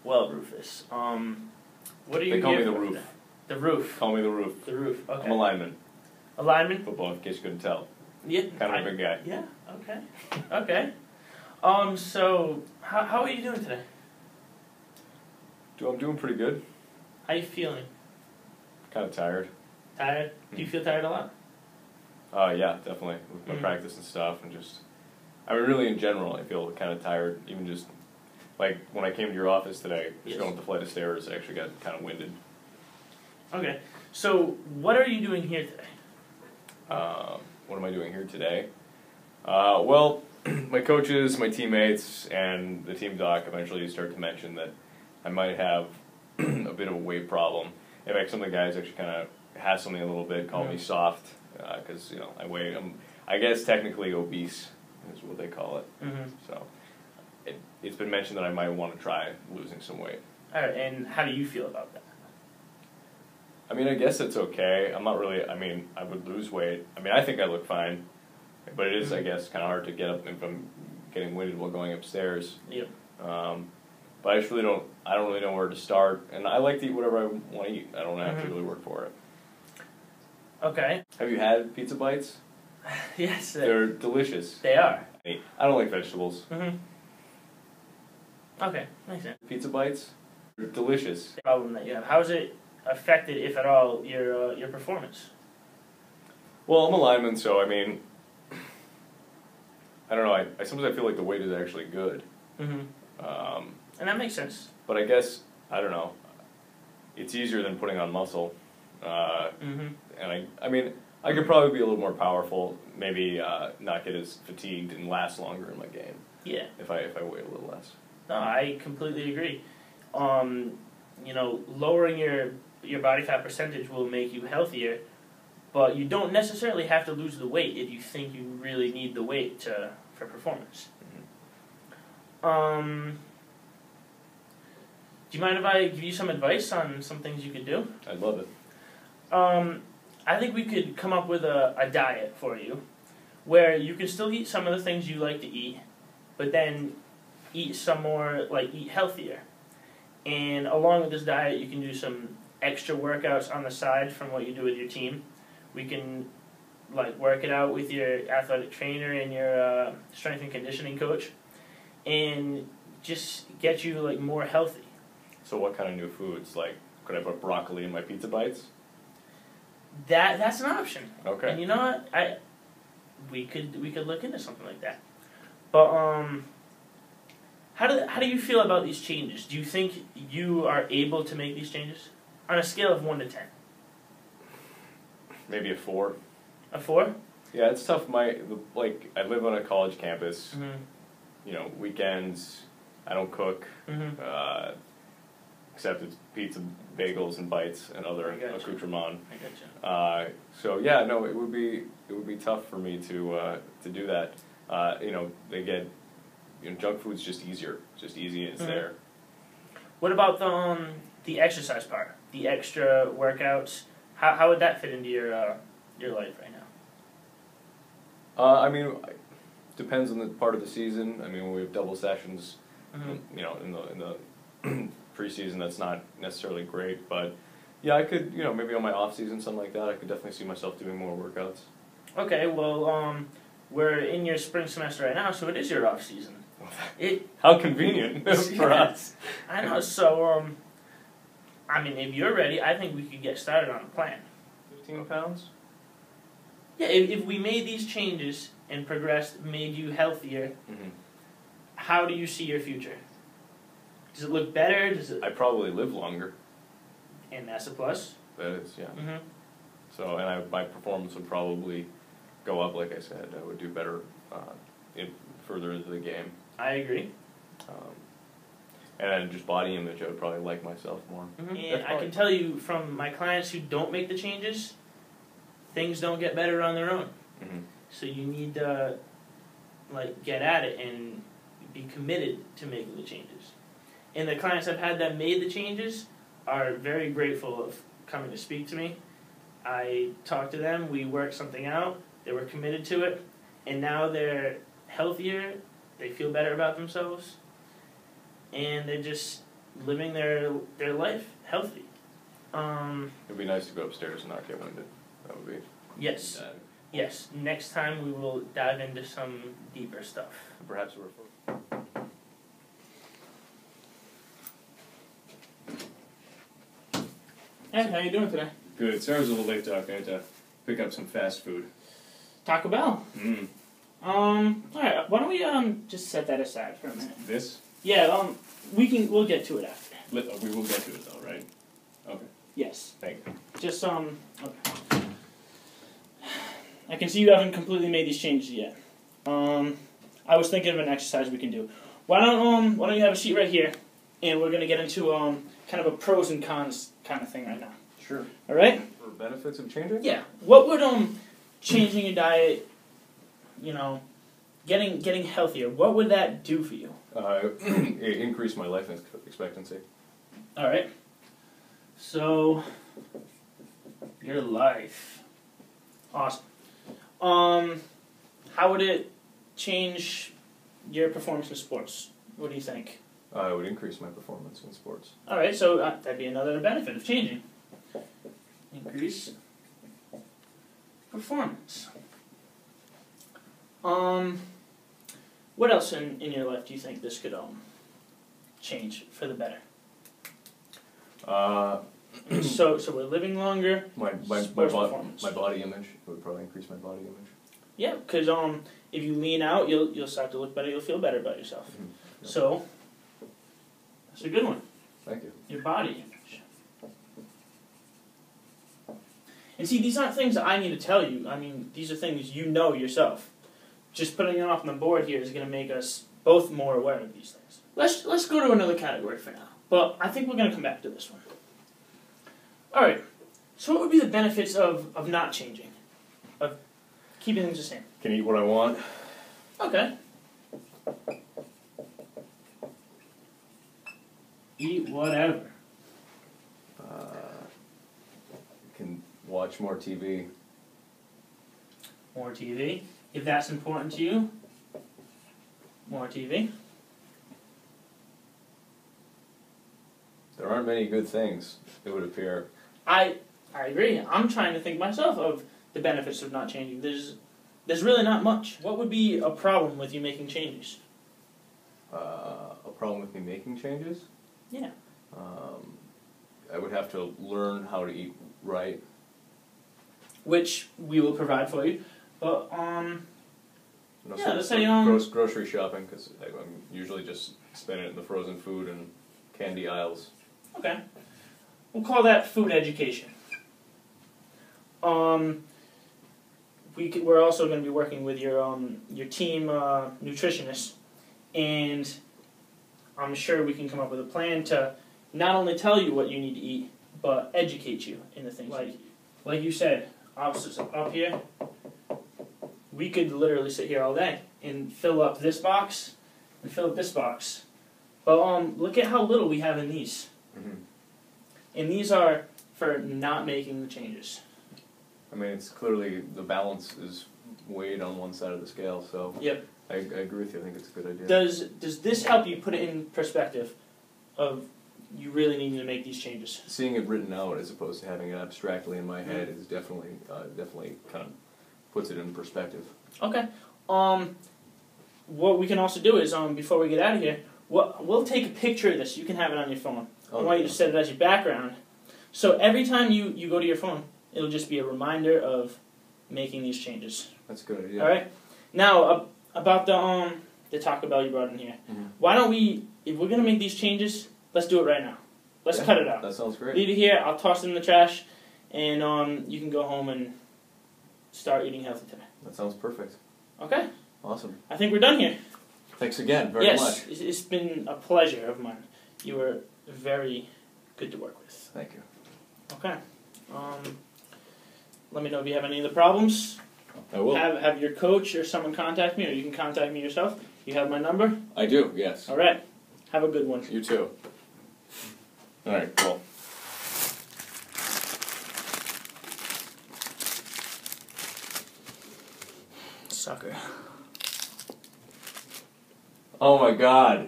Well, Rufus, what are you They call here me the for Roof. today? The Roof. Call me the Roof. The Roof. Okay. I'm a lineman. A lineman? Football, in case you couldn't tell. Yeah. Kind of a big guy. Yeah. Okay. Okay. So how are you doing today? I'm doing pretty good. How you feeling? Kind of tired. Tired? Do you feel tired a lot? Yeah, definitely. With my practice and stuff, and just, I mean, really in general, I feel kind of tired. Even just, like, when I came to your office today, just going up the flight of stairs, I actually got kind of winded. Okay. So what are you doing here today? What am I doing here today? Well, my coaches, my teammates, and the team doc eventually start to mention that I might have a bit of a weight problem. In fact, some of the guys actually kind of hassle me a little bit, call me soft, because I weigh. I guess technically obese is what they call it. Mm-hmm. So it's been mentioned that I might want to try losing some weight. All right. And how do you feel about that? I mean, I guess it's okay. I'm not really. I mean, I would lose weight. I mean, I think I look fine, but it is, I guess, kind of hard to get up if I'm getting winded while going upstairs. Yep. But I just really don't. I don't really know where to start, and I like to eat whatever I want to eat. I don't have to really work for it. Okay. Have you had pizza bites? Yes. They're delicious. They are. I don't like vegetables. Mm-hmm. Okay. Makes sense. Pizza bites? They're delicious. The problem that you have. How has it affected, if at all, your performance? Well, I'm a lineman, so I mean, I don't know. I sometimes I feel like the weight is actually good. Mm-hmm. And that makes sense. But I guess I don't know. It's easier than putting on muscle. And I mean, I could probably be a little more powerful. Maybe not get as fatigued and last longer in my game. Yeah. If I weigh a little less. No, I completely agree. Lowering your body fat percentage will make you healthier, but you don't necessarily have to lose the weight if you think you really need the weight for performance. Do you mind if I give you some advice on some things you could do? I'd love it. I think we could come up with a diet for you where you can still eat some of the things you like to eat, but then eat some more, eat healthier. And along with this diet, you can do some extra workouts on the side from what you do with your team. We can, work it out with your athletic trainer and your strength and conditioning coach, and just get you, more healthy. So what kind of new foods? Could I put broccoli in my pizza bites? That's an option. Okay. And you know what? We could look into something like that. But how do you feel about these changes? Do you think you are able to make these changes on a scale of 1 to 10? Maybe a 4. A 4? Yeah, it's tough. I live on a college campus. Mm-hmm. Weekends I don't cook. Mm-hmm. Except it's pizza, bagels, and bites, and other accoutrement. I gotcha. So yeah, no, it would be tough for me to do that. Again, junk food's just easier. It's just easy and it's there. What about the exercise part? The extra workouts? How would that fit into your life right now? I mean, depends on the part of the season. I mean, when we have double sessions, in the preseason, that's not necessarily great, but yeah, I could, maybe on my off season, something like that, I could definitely see myself doing more workouts. Okay, well, we're in your spring semester right now, so it is your off season. How convenient for us. I know. So, if you're ready, I think we could get started on a plan. 15 pounds? Yeah, if we made these changes and progressed, made you healthier, how do you see your future? Does it look better? I probably live longer. And that's a plus? That is, yeah. So, and my performance would probably go up, like I said. I would do better further into the game. I agree. And then just body image, I would probably like myself more. And I can tell you from my clients who don't make the changes, things don't get better on their own. So you need to, get at it and be committed to making the changes. And the clients I've had that made the changes are very grateful of coming to speak to me. I talked to them, we worked something out, they were committed to it, and now they're healthier, they feel better about themselves, and they're just living their life healthy. It'd be nice to go upstairs and not get winded. That would be. Yes. Yes. Next time we will dive into some deeper stuff. Perhaps we're. Hey, how you doing today? Good. Sorry I was a little late, Doc. I had to pick up some fast food. Taco Bell. Alright, why don't we just set that aside for a minute? This? Yeah, we'll get to it after. We will get to it though, right? Okay. Yes. Thank you. Just okay. I can see you haven't completely made these changes yet. I was thinking of an exercise we can do. Why don't you have a sheet right here, and we're gonna get into kind of a pros and cons kind of thing right now. Sure. All right. For benefits of changing? Yeah. What would changing your diet, getting healthier, what would that do for you? It increased my life expectancy. All right. So, your life. Awesome. How would it change your performance in sports? What do you think? It would increase my performance in sports. All right, so that'd be another benefit of changing. Increase performance. What else in your life do you think this could change for the better? So we're living longer. My body image. It would probably increase my body image. Yeah, because if you lean out, you'll start to look better. You'll feel better about yourself. Mm-hmm. Yep. So that's a good one. Thank you. Your body image. And see, these aren't things that I need to tell you. I mean, these are things you know yourself. Just putting it off on the board here is going to make us both more aware of these things. Let's go to another category for now. But I think we're going to come back to this one. All right. So what would be the benefits of not changing? Of keeping things the same? Can eat what I want. Okay. Eat whatever. Can watch more TV. More TV. If that's important to you, more TV. There aren't many good things, it would appear. I agree. I'm trying to think myself of the benefits of not changing. There's really not much. What would be a problem with you making changes? A problem with me making changes? Yeah. I would have to learn how to eat right. Which we will provide for you. But, yeah, let's say, grocery shopping, because I'm usually just spending it in the frozen food and candy aisles. Okay. We'll call that food education. We're also going to be working with your team nutritionist, and I'm sure we can come up with a plan to not only tell you what you need to eat, but educate you in the things. Like you said, opposites up here, we could literally sit here all day and fill up this box and fill up this box. But look at how little we have in these. Mm-hmm. And these are for not making the changes. I mean, it's clearly the balance is weighed on one side of the scale, so Yep. I agree with you. I think it's a good idea. Does this help you put it in perspective of you really needing to make these changes? Seeing it written out as opposed to having it abstractly in my head is definitely kind of puts it in perspective. Okay. What we can also do is before we get out of here, we'll take a picture of this. You can have it on your phone. I want you to set it as your background. So every time you go to your phone, it'll just be a reminder of making these changes. That's a good idea. All right. Now about the Taco Bell you brought in here. Mm-hmm. Why don't we? If we're gonna make these changes, let's do it right now. Let's cut it out. That sounds great. Leave it here. I'll toss it in the trash, and you can go home and start eating healthy today. That sounds perfect. Okay. Awesome. I think we're done here. Thanks again very much. Yes, It's been a pleasure of mine. You were very good to work with. Thank you. Okay. Let me know if you have any other problems. I will. Have your coach or someone contact me, or you can contact me yourself. You have my number? I do, yes. All right. Have a good one. You too. All right, cool. Sucker. Oh my God.